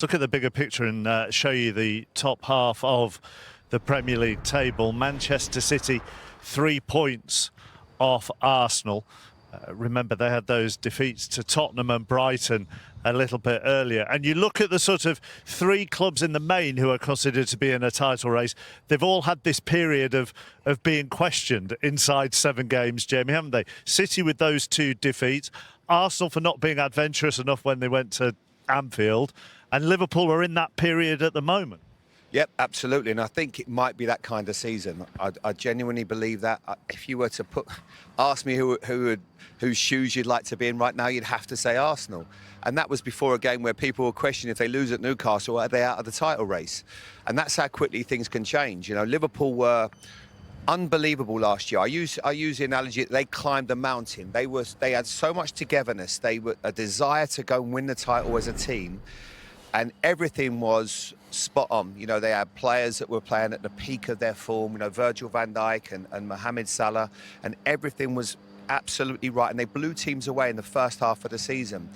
Look at the bigger picture and show you the top half of the Premier League table. Manchester City 3 points off Arsenal. Remember, they had those defeats to Tottenham and Brighton a little bit earlier. And you look at the sort of 3 clubs in the main who are considered to be in a title race. They've all had this period of being questioned inside 7 games, Jamie, haven't they? City with those 2 defeats. Arsenal for not being adventurous enough when they went to Anfield. And Liverpool are in that period at the moment. Yep, absolutely. And I think it might be that kind of season. I genuinely believe that. If you were to ask me whose shoes you'd like to be in right now, you'd have to say Arsenal. And that was before a game where people were questioning if they lose at Newcastle, are they out of the title race? And that's how quickly things can change. You know, Liverpool were unbelievable last year. I use the analogy that they climbed a mountain. They had so much togetherness. They were a desire to go and win the title as a team. And everything was spot on. You know, they had players that were playing at the peak of their form, you know, Virgil van Dijk and Mohamed Salah, and everything was absolutely right. And they blew teams away in the first half of the season.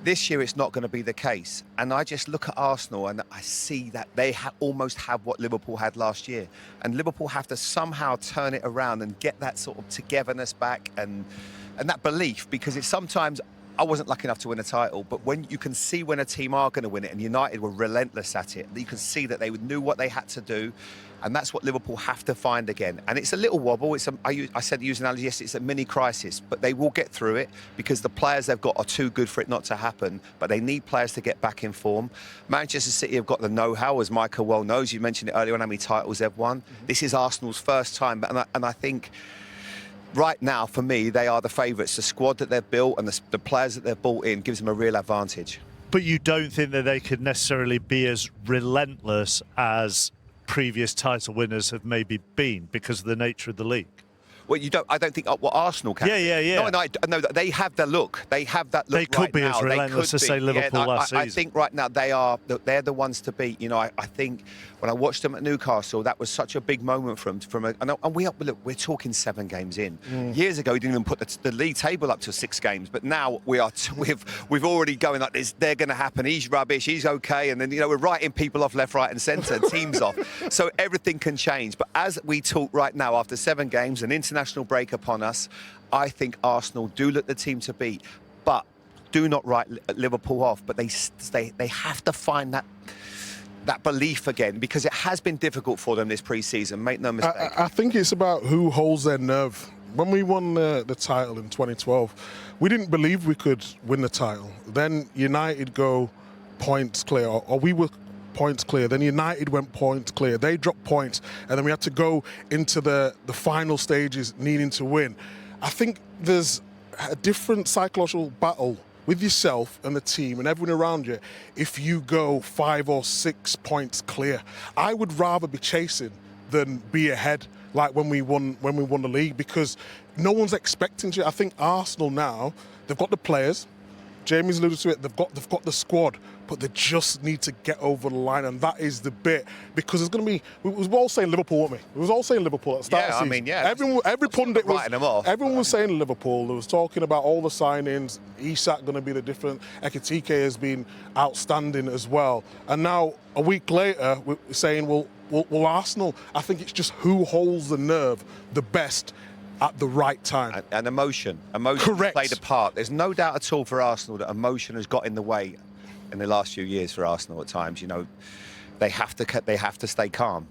This year, it's not going to be the case. And I just look at Arsenal and I see that they almost have what Liverpool had last year. And Liverpool have to somehow turn it around and get that sort of togetherness back and that belief, because it's sometimes... I wasn't lucky enough to win a title, but when you can see when a team are going to win it, and United were relentless at it, you can see that they knew what they had to do, and that's what Liverpool have to find again. And it's a little wobble. I said use an analogy yesterday, it's a mini crisis, but they will get through it because the players they've got are too good for it not to happen, but they need players to get back in form. Manchester City have got the know-how, as Micah well knows. You mentioned it earlier on how many titles they've won. This is Arsenal's first time, and I think... right now, for me, they are the favourites. The squad that they've built and the players that they've brought in gives them a real advantage. But you don't think that they could necessarily be as relentless as previous title winners have maybe been because of the nature of the league? Well, I don't think what Arsenal can. Yeah. No, they have the look. They have that look. They could be as relentless as say Liverpool last season. I think right now they're the ones to beat. You know, I think when I watched them at Newcastle, that was such a big moment and we're talking 7 games in. Years ago, we didn't even put the league table up to 6 games, but now we've already going like this. They're going to happen. He's rubbish. He's okay, and then we're writing people off left, right, and centre, teams off. So everything can change. But as we talk right now, after 7 games, an international break upon us, I think Arsenal do look the team to beat, but do not write Liverpool off. But they have to find that belief again, because it has been difficult for them this pre-season. Make no mistake. I think it's about who holds their nerve. When we won the title in 2012, we didn't believe we could win the title. Then United go points clear, or we were points clear. Then United went points clear. They dropped points, and then we had to go into the final stages needing to win. I think there's a different psychological battle with yourself and the team and everyone around you if you go 5 or 6 points clear. I would rather be chasing than be ahead like when we won the league, because no one's expecting you. I think Arsenal now, they've got the players. Jamie's alluded to it. They've got the squad, but they just need to get over the line, and that is the bit, because there's going to be. We were all saying Liverpool, weren't we? We was all saying Liverpool at the start of the season. Every pundit was writing them off. Everyone was saying Liverpool. They was talking about all the signings. Isak going to be the different. Ekitike has been outstanding as well, and now a week later we're saying, well, Arsenal. I think it's just who holds the nerve the best at the right time. And emotion Correct. Played a part. There's no doubt at all for Arsenal that emotion has got in the way in the last few years for Arsenal at times. They have to stay calm.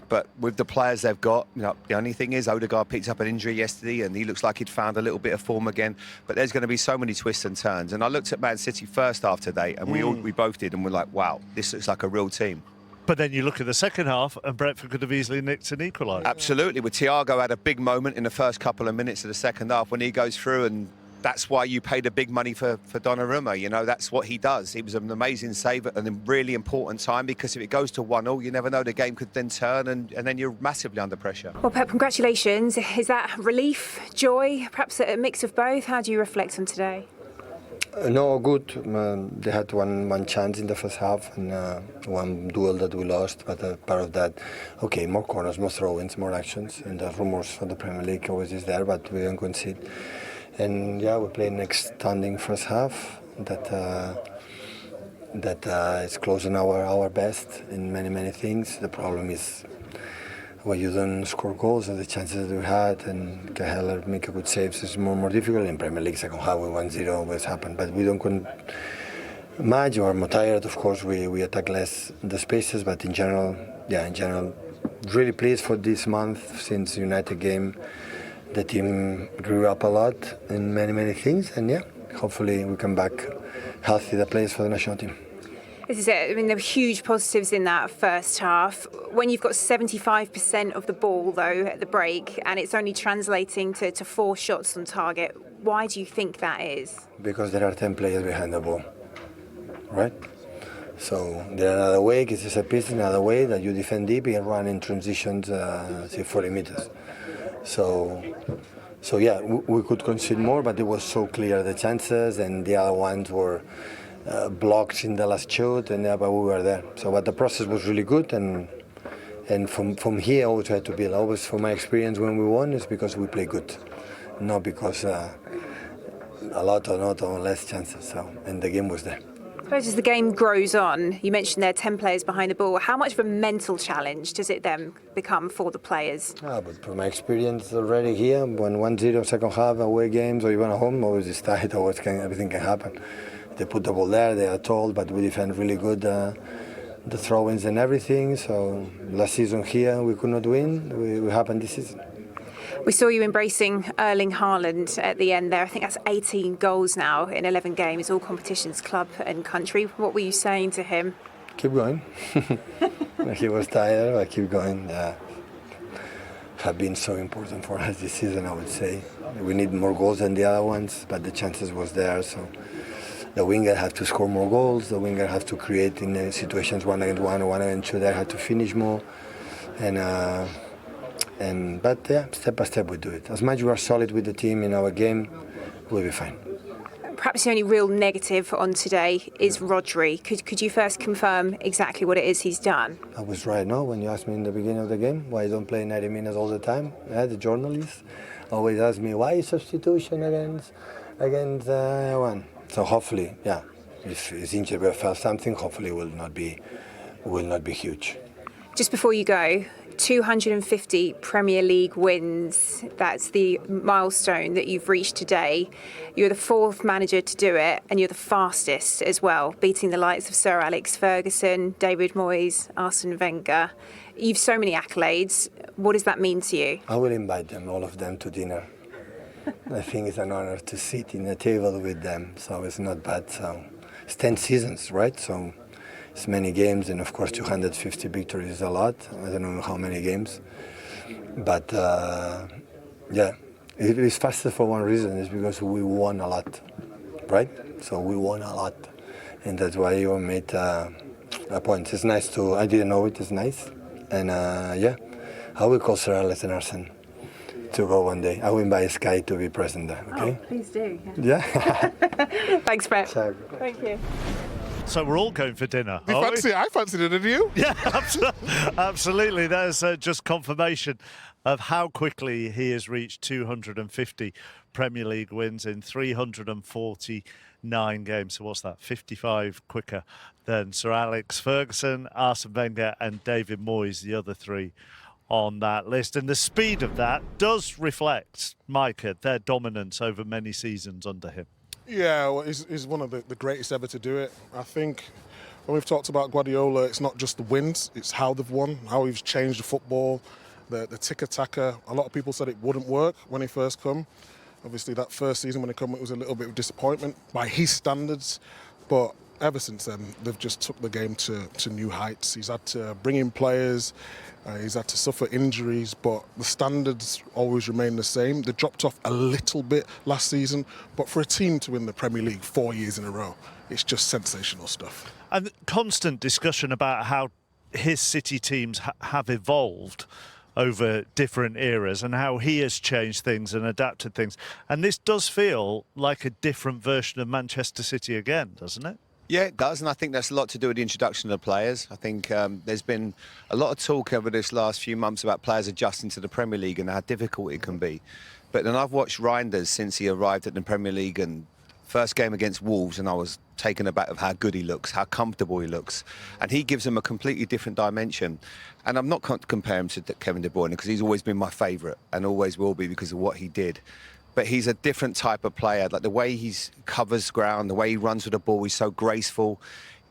But with the players they've got, the only thing is Odegaard picked up an injury yesterday and he looks like he'd found a little bit of form again. But there's going to be so many twists and turns. And I looked at Man City first half today, and we both did, and we're like, wow, this looks like a real team. But then you look at the second half, and Brentford could have easily nicked an equaliser. Absolutely. With Thiago had a big moment in the first couple of minutes of the second half when he goes through, and that's why you paid a big money for Donnarumma. That's what he does. He was an amazing save at a really important time, because if it goes to 1-0, you never know, the game could then turn, and then you're massively under pressure. Well, Pep, congratulations. Is that relief, joy, perhaps a mix of both? How do you reflect on today? No, good. They had one chance in the first half and one duel that we lost, but part of that, okay, more corners, more throw-ins, more actions, and the rumours for the Premier League always is there, but we didn't concede. And yeah, we played an outstanding first half that that is close on our best in many things. The problem is when you don't score goals, and the chances that we had, and Caheller make a good saves is more difficult. In Premier League, second half with 1-0 always happen, but we don't much or more tired. Of course, we attack less the spaces, but in general, really pleased for this month since United game. The team grew up a lot in many things, and hopefully we come back healthy, the players for the national team. This is it. I mean, there were huge positives in that first half. When you've got 75% of the ball, though, at the break, and it's only translating to 4 shots on target, why do you think that is? Because there are 10 players behind the ball, right? So there are another way, it's a piece, another way that you defend deep and run in transitions, say 40 meters. So we could concede more, but it was so clear the chances, and the other ones were blocked in the last shoot, but we were there. So, but the process was really good, and from here I always try to build. Always, from my experience, when we won, it's because we play good, not because a lot or not or less chances. So, and the game was there. I suppose as the game grows on, you mentioned there are 10 players behind the ball. How much of a mental challenge does it then become for the players? But from my experience already here, when 1-0 second half, away games, or even at home, always it's tight, everything can happen. They put the ball there, they are told, but we defend really good the throw-ins and everything. So last season here we could not win. We happened this season. We saw you embracing Erling Haaland at the end there. I think that's 18 goals now in 11 games, all competitions, club and country. What were you saying to him? Keep going. He was tired, but keep going. Have been so important for us this season, I would say. We need more goals than the other ones, but the chances was there. So the winger have to score more goals. The winger have to create in situations 1 against 1 or 1 against 2. They have to finish more, but step by step we do it. As much as we are solid with the team in our game, we'll be fine. Perhaps the only real negative on today is Rodri. Could you first confirm exactly what it is he's done? I was right, no? When you asked me in the beginning of the game why I don't play 90 minutes all the time, the journalists always ask me why substitution against one. So hopefully, if his injury felt something, hopefully it will not be huge. Just before you go, 250 Premier League wins. That's the milestone that you've reached today. You're the 4th manager to do it, and you're the fastest as well, beating the likes of Sir Alex Ferguson, David Moyes, Arsene Wenger. You've so many accolades. What does that mean to you? I will invite them, all of them, to dinner. I think it's an honor to sit in a table with them, so it's not bad. So it's 10 seasons, right? So it's many games, and of course 250 victories is a lot. I don't know how many games, but it is faster for one reason. It's because we won a lot, right? So we won a lot, and that's why you made a point. It's nice to. I didn't know it. It's nice, and I will call Sir Alex and Arsene to go one day. I will invite Sky to be present there. Okay? Oh, please do. Yeah. Thanks, Brett. So, Thank you. So we're all going for dinner. I fancied it, did you? Yeah, absolutely. There's just confirmation of how quickly he has reached 250 Premier League wins in 349 games. So what's that? 55 quicker than Sir Alex Ferguson, Arsene Wenger and David Moyes, the other 3 on that list. And the speed of that does reflect, Micah, their dominance over many seasons under him. Yeah, well, he's one of the greatest ever to do it. I think when we've talked about Guardiola, it's not just the wins, it's how they've won, how he's changed the football, the tick-a-tacker. A lot of people said it wouldn't work when he first come. Obviously, that first season when he come, it was a little bit of disappointment by his standards. But ever since then, they've just took the game to new heights. He's had to bring in players, he's had to suffer injuries, but the standards always remain the same. They dropped off a little bit last season, but for a team to win the Premier League 4 years in a row, it's just sensational stuff. And constant discussion about how his City teams have evolved over different eras and how he has changed things and adapted things. And this does feel like a different version of Manchester City again, doesn't it? Yeah, it does, and I think that's a lot to do with the introduction of the players. I think there's been a lot of talk over this last few months about players adjusting to the Premier League and how difficult it can be. But then I've watched Reinders since he arrived at the Premier League and first game against Wolves, and I was taken aback of how good he looks, how comfortable he looks. And he gives them a completely different dimension. And I'm not comparing him to Kevin De Bruyne, because he's always been my favourite and always will be because of what he did. But he's a different type of player. Like the way he covers ground, the way he runs with the ball, he's so graceful.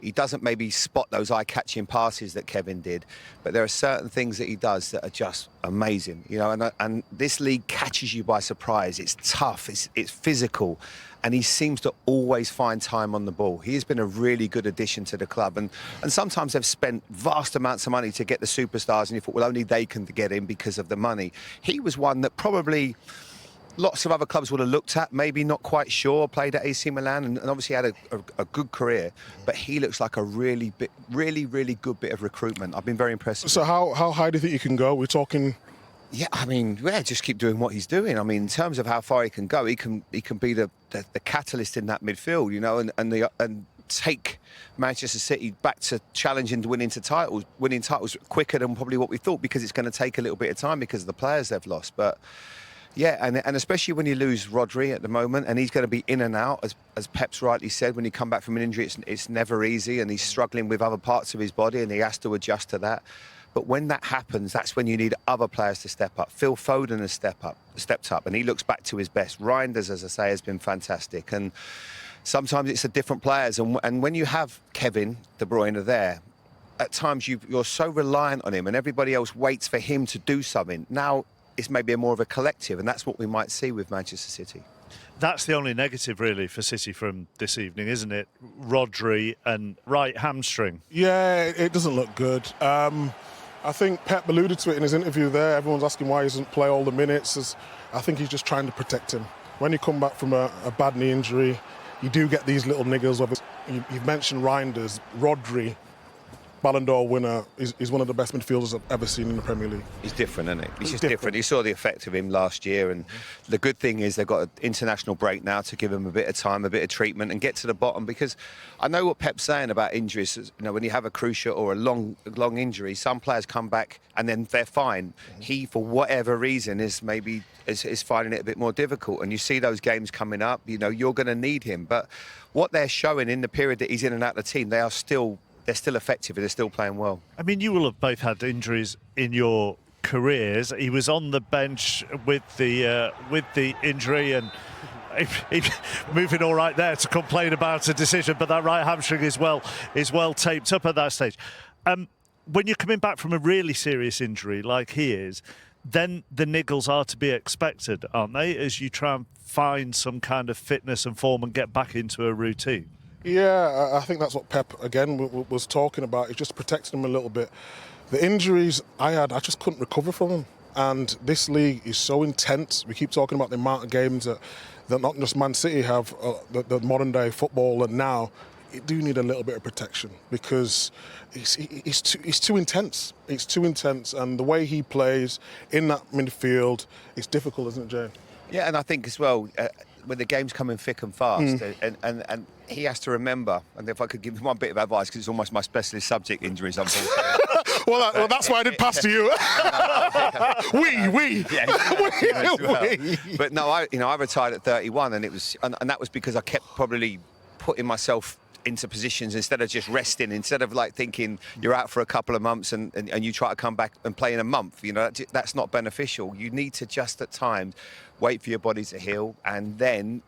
He doesn't maybe spot those eye-catching passes that Kevin did, but there are certain things that he does that are just amazing, you know. And this league catches you by surprise. It's tough, it's physical, and he seems to always find time on the ball. He has been a really good addition to the club, and sometimes they've spent vast amounts of money to get the superstars, and you thought, well, only they can get him because of the money. He was one that probably lots of other clubs would have looked at, maybe not quite sure, played at AC Milan and obviously had a good career, but he looks like a really good bit of recruitment. I've been very impressed. So how high do you think you can go? We're talking... Yeah, I mean, just keep doing what he's doing. I mean, in terms of how far he can go, he can be the catalyst in that midfield, you know, and take Manchester City back to challenging to winning titles quicker than probably what we thought, because it's going to take a little bit of time because of the players they've lost. But yeah, and especially when you lose Rodri at the moment, and he's going to be in and out, as Pep's rightly said, when you come back from an injury, it's never easy, and he's struggling with other parts of his body, and he has to adjust to that. But when that happens, that's when you need other players to step up. Phil Foden has stepped up, and he looks back to his best. Reinders, as I say, has been fantastic, and sometimes it's the different players, and when you have Kevin De Bruyne there, at times you're so reliant on him, and everybody else waits for him to do something. Now it's maybe more of a collective, and that's what we might see with Manchester City. That's the only negative, really, for City from this evening, isn't it? Rodri and right hamstring. Yeah, it doesn't look good. I think Pep alluded to it in his interview there. Everyone's asking why he doesn't play all the minutes. I think he's just trying to protect him. When you come back from a bad knee injury, you do get these little niggles of it. You've mentioned Reinders, Rodri, Ballon d'Or winner, is one of the best midfielders I've ever seen in the Premier League. He's different, isn't he? He's just different. You saw the effect of him last year, and the good thing is they've got an international break now to give him a bit of time, a bit of treatment, and get to the bottom. Because I know what Pep's saying about injuries. You know, when you have a cruciate or a long injury, some players come back and then they're fine. He, for whatever reason, is finding it a bit more difficult. And you see those games coming up. You know, you're going to need him. But what they're showing in the period that he's in and out of the team, they're still effective and they're still playing well. I mean, you will have both had injuries in your careers. He was on the bench with the injury, and he moving all right there to complain about a decision, but that right hamstring is well taped up at that stage. When you're coming back from a really serious injury like he is, then the niggles are to be expected, aren't they, as you try and find some kind of fitness and form and get back into a routine? Yeah, I think that's what Pep, again, was talking about. It's just protecting him a little bit. The injuries I had, I just couldn't recover from them. And this league is so intense. We keep talking about the amount of games that not just Man City have, the modern day football, and now you do need a little bit of protection, because it's too intense. It's too intense, and the way he plays in that midfield, it's difficult, isn't it, Jay? Yeah, and I think as well, when the game's coming thick and fast, and he has to remember, and if I could give him one bit of advice, because it's almost my specialist subject, injuries, unfortunately. well, that's why I did pass to you. We. But no, I retired at 31, and that was because I kept probably putting myself into positions instead of just resting, instead of like thinking you're out for a couple of months and you try to come back and play in a month. You know, that's not beneficial. You need to just at times wait for your body to heal, and then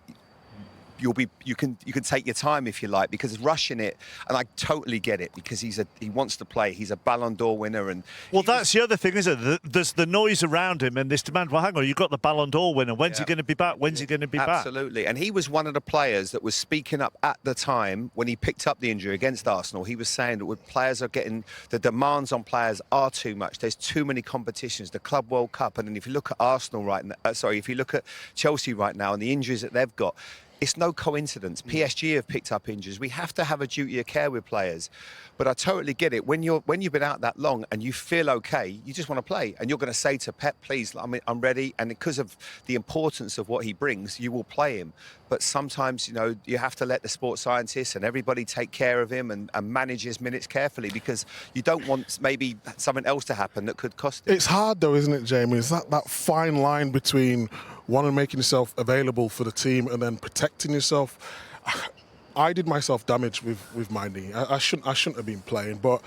you can take your time if you like, because rushing it, and I totally get it, because he wants to play. He's a Ballon d'Or winner, and that's the other thing, isn't it? There's the noise around him and this demand. Well, hang on, you've got the Ballon d'Or winner. When's he going to be back? When's he going to be back? Absolutely, and he was one of the players that was speaking up at the time when he picked up the injury against Arsenal. He was saying that players are getting, the demands on players are too much. There's too many competitions. The Club World Cup, and then if you look at Arsenal if you look at Chelsea right now and the injuries that they've got. It's no coincidence. PSG have picked up injuries. We have to have a duty of care with players. But I totally get it. When you've been out that long and you feel okay, you just want to play. And you're going to say to Pep, please, I'm ready. And because of the importance of what he brings, you will play him. But sometimes, you have to let the sports scientists and everybody take care of him and manage his minutes carefully, because you don't want maybe something else to happen that could cost him. It's hard though, isn't it, Jamie? It's that fine line between one on making yourself available for the team and then protecting yourself. I did myself damage with my knee. I shouldn't have been playing, but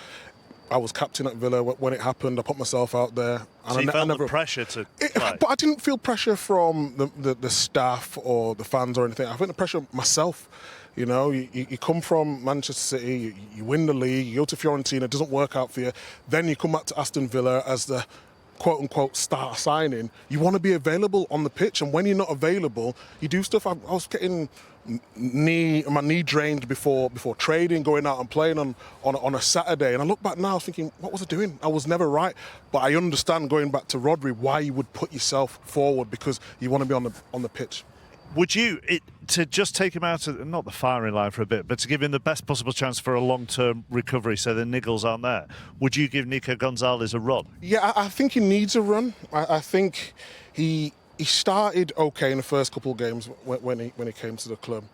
I was captain at Villa when it happened. I put myself out there. And So you felt the pressure to play? But I didn't feel pressure from the staff or the fans or anything. I think the pressure myself. You know, you come from Manchester City, you win the league, you go to Fiorentina, it doesn't work out for you. Then you come back to Aston Villa as the quote-unquote star signing. You want to be available on the pitch, and when you're not available, you do stuff. I was getting my knee drained before trading, going out and playing on a Saturday, and I look back now thinking, what was I doing? I was never right. But I understand, going back to Rodri, why you would put yourself forward, because you want to be on the pitch. Would you, to just take him out of, not the firing line for a bit, but to give him the best possible chance for a long-term recovery so the niggles aren't there, would you give Nico Gonzalez a run? Yeah, I think he needs a run. I think he started okay in the first couple of games when he came to the club,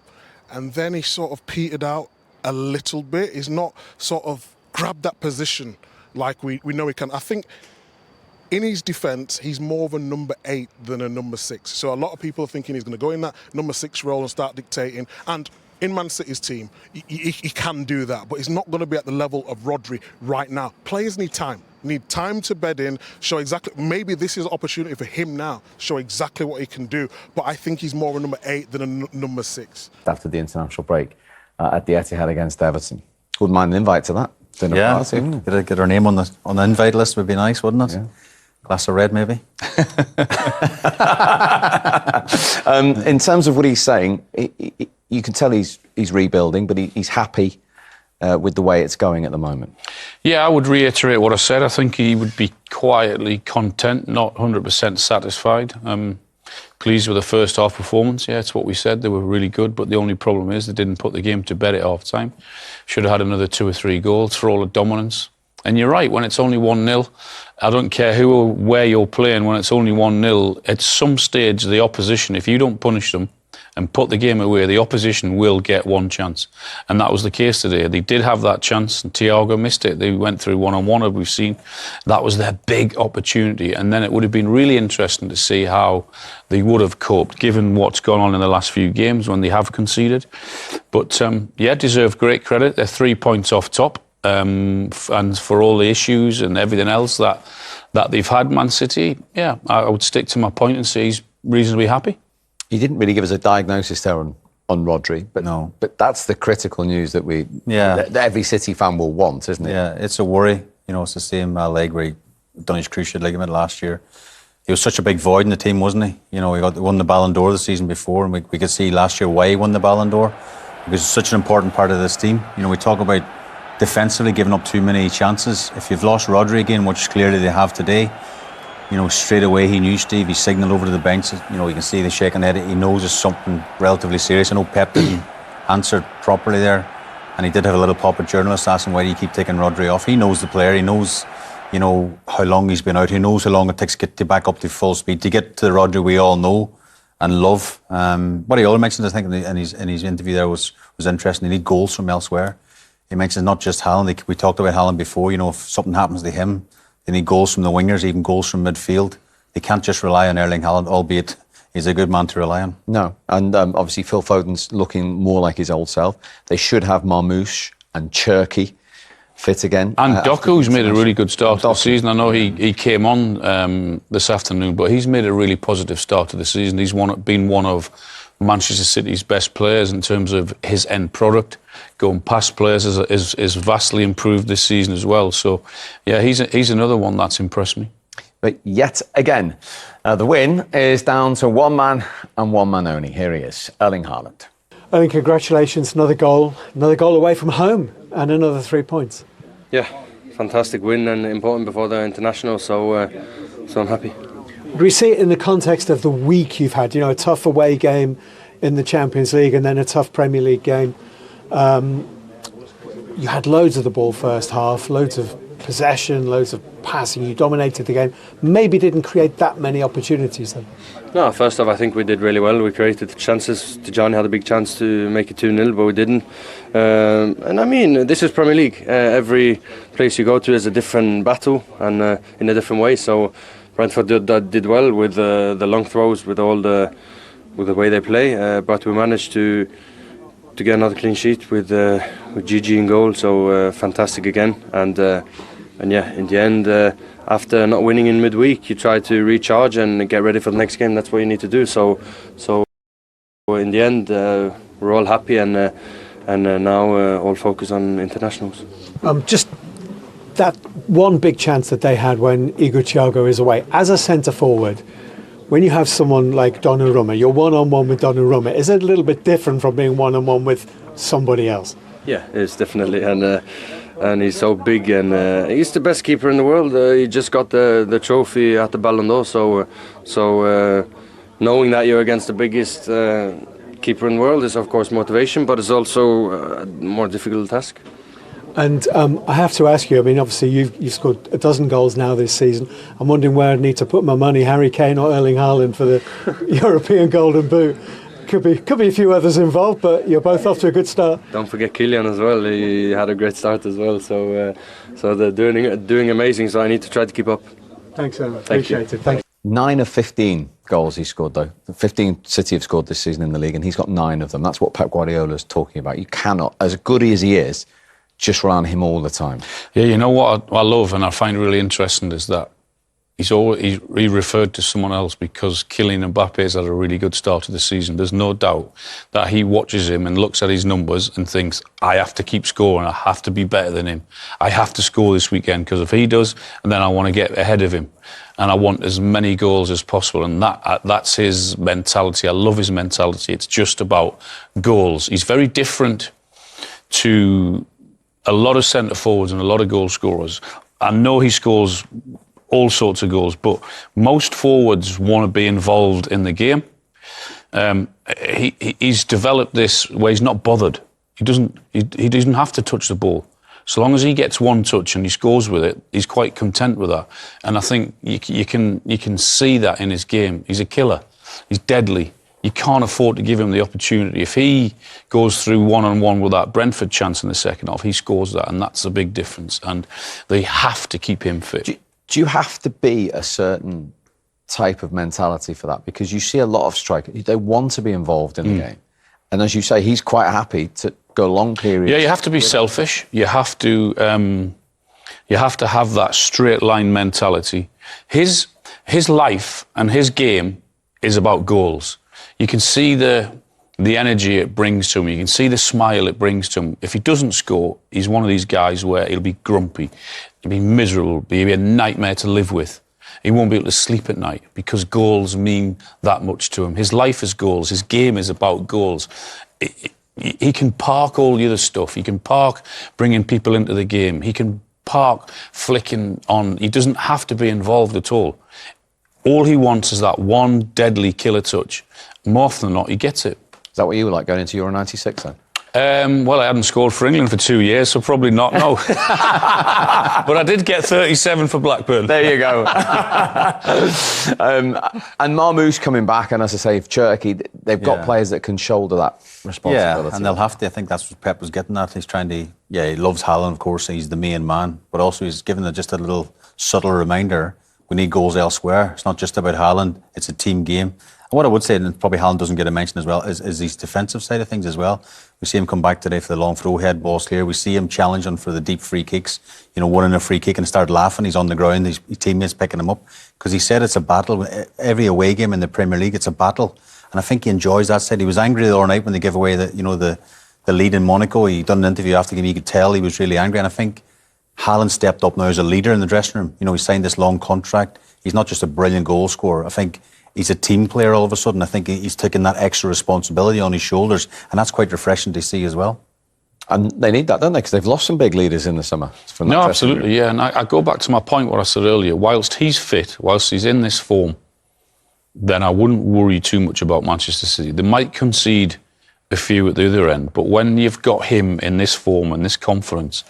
and then he sort of petered out a little bit. He's not sort of grabbed that position like we know he can. I think in his defence, he's more of a number 8 than a number 6. So a lot of people are thinking he's going to go in that number 6 role and start dictating. And in Man City's team, he can do that, but he's not going to be at the level of Rodri right now. Players need time to bed in, show exactly, maybe this is an opportunity for him now, show exactly what he can do. But I think he's more of a number 8 than a number 6. After the international break at the Etihad against Everton. Wouldn't mind an invite to that dinner party. Get our name on the invite list would be nice, wouldn't it? Yeah. Glass of red, maybe. In terms of what he's saying, you can tell he's rebuilding, but he's happy with the way it's going at the moment. Yeah, I would reiterate what I said. I think he would be quietly content, not 100% satisfied. Pleased with the first half performance. Yeah, it's what we said. They were really good, but the only problem is they didn't put the game to bed at half time. Should have had another 2 or 3 goals for all the dominance. And you're right, when it's only 1-0, I don't care who or where you're playing, when it's only 1-0, at some stage the opposition, if you don't punish them and put the game away, the opposition will get one chance. And that was the case today. They did have that chance and Thiago missed it. They went through one-on-one, as we've seen. That was their big opportunity. And then it would have been really interesting to see how they would have coped, given what's gone on in the last few games when they have conceded. But yeah, deserve great credit. They're 3 points off top. And for all the issues and everything else that they've had, Man City, yeah, I would stick to my point and say he's reasonably happy. He didn't really give us a diagnosis there on Rodri, but no. But that's the critical news that that every City fan will want, isn't it? Yeah, it's a worry. You know, it's the same leg where he done his cruciate ligament last year. He was such a big void in the team, wasn't he? You know, he won the Ballon d'Or the season before, and we could see last year why he won the Ballon d'Or, because it's such an important part of this team. You know, we talk about defensively giving up too many chances. If you've lost Rodri again, which clearly they have today, you know, straight away he knew, Steve, he signalled over to the bench. You know, you can see the shaking head. He knows it's something relatively serious. I know Pep didn't answer properly there, and he did have a little pop at journalists asking why do you keep taking Rodri off. He knows the player. He knows, you know, how long he's been out. He knows how long it takes to get back up to full speed, to get to the Rodri we all know and love. What he also mentioned, I think, in his interview there was interesting. They need goals from elsewhere. He mentions not just Haaland. We talked about Haaland before. You know, if something happens to him, they need goals from the wingers, even goals from midfield. They can't just rely on Erling Haaland, albeit he's a good man to rely on. No, and obviously Phil Foden's looking more like his old self. They should have Marmoush and Cherky fit again. And Doku's made a really good start to the season. I know he came on this afternoon, but he's made a really positive start to the season. He's been one of Manchester City's best players in terms of his end product. Going past players is vastly improved this season as well. So, yeah, he's another one that's impressed me. But yet again, the win is down to one man and one man only. Here he is, Erling Haaland. Erling, congratulations, another goal away from home and another 3 points. Yeah, fantastic win and important before the international, so I'm happy. We see it in the context of the week you've had, you know, a tough away game in the Champions League and then a tough Premier League game. You had loads of the ball first half, loads of possession, loads of passing. You dominated the game. Maybe didn't create that many opportunities then. No, first off, I think we did really well. We created chances. Tijani had a big chance to make it 2-0, but we didn't. And I mean, this is Premier League. Every place you go to is a different battle and in a different way. So Brentford did well with the long throws, with the way they play, but we managed to get another clean sheet with Gigi in goal. So fantastic again, and yeah, in the end, after not winning in midweek, you try to recharge and get ready for the next game. That's what you need to do. So in the end, we're all happy, and now all focus on internationals. Just that one big chance that they had when Igor Thiago is away. As a centre forward, when you have someone like Donnarumma, you're one-on-one with Donnarumma. Is it a little bit different from being one-on-one with somebody else? Yeah, it's definitely, and he's so big, and he's the best keeper in the world. He just got the trophy at the Ballon d'Or, so knowing that you're against the biggest keeper in the world is of course motivation, but it's also a more difficult task. And I have to ask you, I mean, obviously you've scored a dozen goals now this season. I'm wondering where I need to put my money, Harry Kane or Erling Haaland for the European Golden Boot. Could be a few others involved, but you're both off to a good start. Don't forget Kylian as well. He had a great start as well. So they're doing amazing. So I need to try to keep up. Thanks, Emma. Appreciate it. Thank you. 9 of 15 goals he scored, though. 15 City have scored this season in the league, and he's got 9 of them. That's what Pep Guardiola's talking about. You cannot, as good as he is, just rely on him all the time. Yeah, you know what I love and I find really interesting is that he referred to someone else because Kylian Mbappe's had a really good start to the season. There's no doubt that he watches him and looks at his numbers and thinks, I have to keep scoring, I have to be better than him. I have to score this weekend because if he does, and then I want to get ahead of him. And I want as many goals as possible. And that's his mentality. I love his mentality. It's just about goals. He's very different to a lot of centre forwards and a lot of goal scorers. I know he scores all sorts of goals, but most forwards want to be involved in the game. He's developed this where he's not bothered. He doesn't have to touch the ball. So long as he gets one touch and he scores with it, he's quite content with that. And I think you can see that in his game. He's a killer. He's deadly. You can't afford to give him the opportunity. If he goes through one-on-one with that Brentford chance in the second half, he scores that, and that's a big difference. And they have to keep him fit. Do you have to be a certain type of mentality for that? Because you see a lot of strikers, they want to be involved in the game. And as you say, he's quite happy to go long periods. Yeah, you have to be selfish. You have to have that straight line mentality. His life and his game is about goals. You can see the energy it brings to him. You can see the smile it brings to him. If he doesn't score, he's one of these guys where he'll be grumpy, he'll be miserable, he'll be a nightmare to live with. He won't be able to sleep at night because goals mean that much to him. His life is goals. His game is about goals. He can park all the other stuff. He can park bringing people into the game. He can park flicking on. He doesn't have to be involved at all. All he wants is that one deadly killer touch. More often than not, he gets it. Is that what you were like going into Euro 96 then? Well, I hadn't scored for England for 2 years, so probably not, no. But I did get 37 for Blackburn. There you go. And Marmoush's coming back, and as I say, Turkey, they've got players that can shoulder that responsibility. Yeah, and they'll have to. I think that's what Pep was getting at. He's trying to, he loves Haaland, of course, he's the main man, but also he's given it just a little subtle reminder, we need goals elsewhere. It's not just about Haaland, it's a team game. And what I would say, and probably Haaland doesn't get a mention as well, is his defensive side of things as well. We see him come back today for the long throw, head balls clear. We see him challenging for the deep free kicks. Winning a free kick and start laughing. He's on the ground, his teammates picking him up. Because he said it's a battle. Every away game in the Premier League, it's a battle. And I think he enjoys that side. He was angry the other night when they gave away the lead in Monaco. He done an interview after the game. You could tell he was really angry. And I think Haaland stepped up now as a leader in the dressing room. He signed this long contract. He's not just a brilliant goal scorer. I think he's a team player all of a sudden. I think he's taking that extra responsibility on his shoulders, and that's quite refreshing to see as well. And they need that, don't they? Because they've lost some big leaders in the summer. No, absolutely, yeah. And I go back to my point, what I said earlier. Whilst he's fit, whilst he's in this form, then I wouldn't worry too much about Manchester City. They might concede a few at the other end, but when you've got him in this form and this confidence,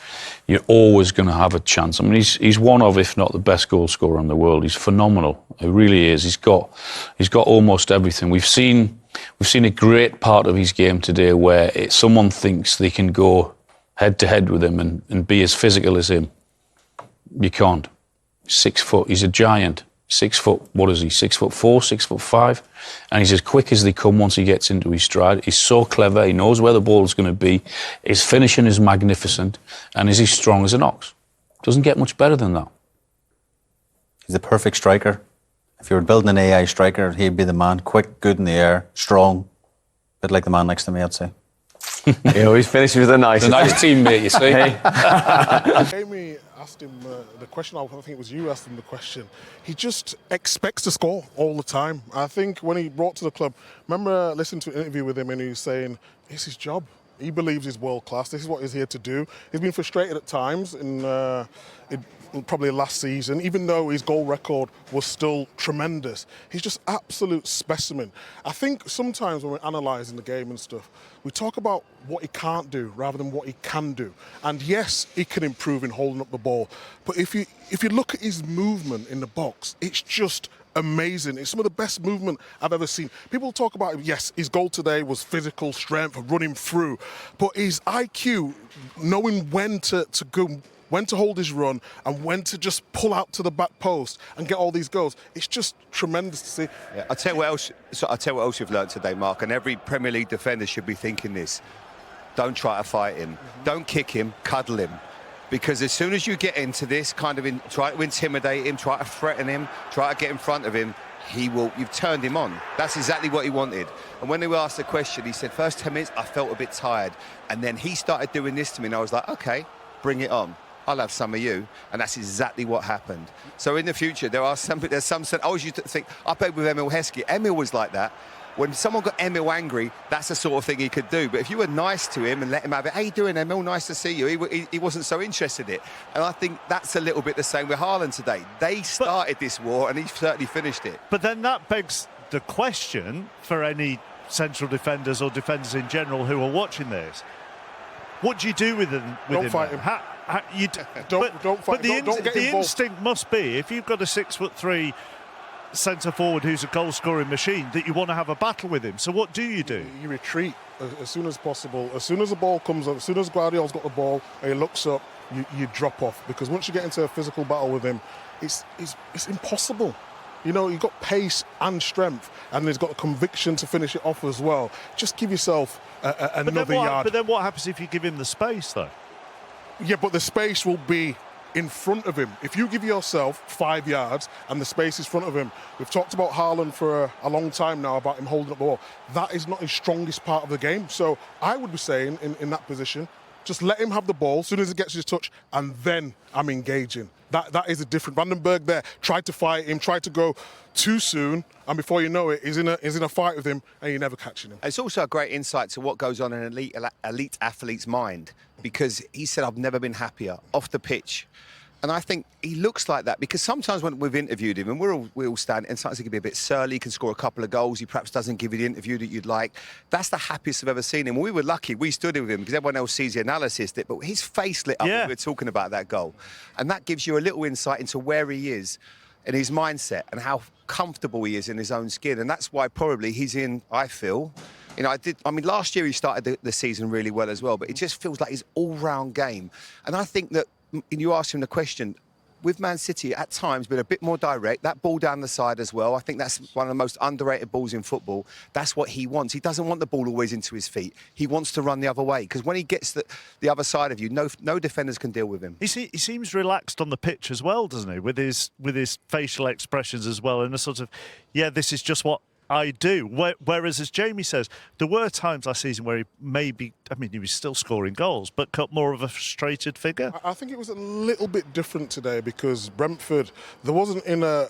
you're always going to have a chance. I mean, he's one of, if not the best goal scorer in the world. He's phenomenal. He really is. He's got almost everything. We've seen a great part of his game today where someone thinks they can go head to head with him and be as physical as him. You can't. He's 6 foot. He's a giant. 6 foot, what is he, 6'4", 6'5", and he's as quick as they come once he gets into his stride. He's so clever, he knows where the ball's going to be, his finishing is magnificent, and he's as strong as an ox. Doesn't get much better than that. He's the perfect striker. If you were building an AI striker, he'd be the man. Quick, good in the air, strong. Bit like the man next to me, I'd say. He always finishes with a nice. He's a nice teammate, you see. Jamie asked him the question, I think it was you asked him the question. He just expects to score all the time. I think when he brought to the club, remember listening to an interview with him and he was saying, it's his job. He believes he's world class. This is what he's here to do. He's been frustrated at times in probably last season, even though his goal record was still tremendous. He's just absolute specimen. I think sometimes when we're analysing the game and stuff, we talk about what he can't do rather than what he can do. And yes, he can improve in holding up the ball. But if you look at his movement in the box, it's just amazing. It's some of the best movement I've ever seen. People talk about, yes, his goal today was physical strength, running through, but his IQ, knowing when to go, when to hold his run and when to just pull out to the back post and get all these goals, it's just tremendous to see. Yeah, I'll tell you what else you've learnt today, Mark, and every Premier League defender should be thinking this. Don't try to fight him. Don't kick him, cuddle him. Because as soon as you get into this kind of try to intimidate him, try to threaten him, try to get in front of him, you've turned him on. That's exactly what he wanted. And when they were asked the question, he said, first 10 minutes, I felt a bit tired. And then he started doing this to me, and I was like, okay, bring it on. I'll have some of you. And that's exactly what happened. So in the future, there's some, I always used to think, I played with Emil Heskey. Emil was like that. When someone got Emil angry, that's the sort of thing he could do. But if you were nice to him and let him have it, how you doing, Emil? Nice to see you. He wasn't so interested in it. And I think that's a little bit the same with Haaland today. They started this war and he certainly finished it. But then that begs the question for any central defenders or defenders in general who are watching this. What do you do with him? Don't fight him. Don't fight but him. Don't get the involved. instinct must be, if you've got a 6'3" centre forward who's a goal scoring machine, that you want to have a battle with him. So what do? You retreat as soon as possible. As soon as the ball comes up, as soon as Guardiola's got the ball and he looks up, you drop off, because once you get into a physical battle with him, it's impossible. You know, you've got pace and strength, and he's got a conviction to finish it off as well. Just give yourself another yard. But then what happens if you give him the space, though? Yeah, but the space will be in front of him. If you give yourself 5 yards and the space is in front of him, we've talked about Haaland for a long time now about him holding up the ball. That is not his strongest part of the game. So I would be saying in that position, just let him have the ball as soon as he gets his touch, and then I'm engaging. That is a different. Vandenberg there tried to fight him, tried to go too soon, and before you know it, he's in a fight with him, and you're never catching him. It's also a great insight to what goes on in an elite athlete's mind, because he said, I've never been happier off the pitch. And I think he looks like that, because sometimes when we've interviewed him, and we all stand, and sometimes he can be a bit surly, he can score a couple of goals, he perhaps doesn't give you the interview that you'd like. That's the happiest I've ever seen him. We were lucky, we stood with him, because everyone else sees the analysis, but his face lit up when we were talking about that goal. And that gives you a little insight into where he is in his mindset and how comfortable he is in his own skin. And that's why probably he's in, I feel, you know, last year he started the season really well as well, but it just feels like his all-round game. And I think that, you asked him the question, with Man City at times been a bit more direct, that ball down the side as well. I think that's one of the most underrated balls in football. That's what he wants. He doesn't want the ball always into his feet. He wants to run the other way, because when he gets the other side of you, no defenders can deal with him. He seems relaxed on the pitch as well, doesn't he? With his facial expressions as well, and a sort of, this is just what I do. Whereas, as Jamie says, there were times last season where he was still scoring goals, but cut more of a frustrated figure. I think it was a little bit different today, because Brentford, there wasn't in a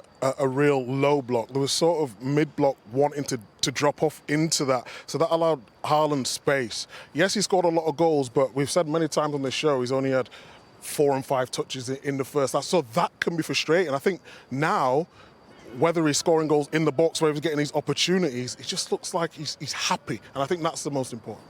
real low block. There was sort of mid-block wanting to drop off into that. So that allowed Haaland space. Yes, he scored a lot of goals, but we've said many times on this show, he's only had 4 and 5 touches in the first half. So that can be frustrating. I think now, whether he's scoring goals in the box, whether he's getting these opportunities, it just looks like he's happy. And I think that's the most important.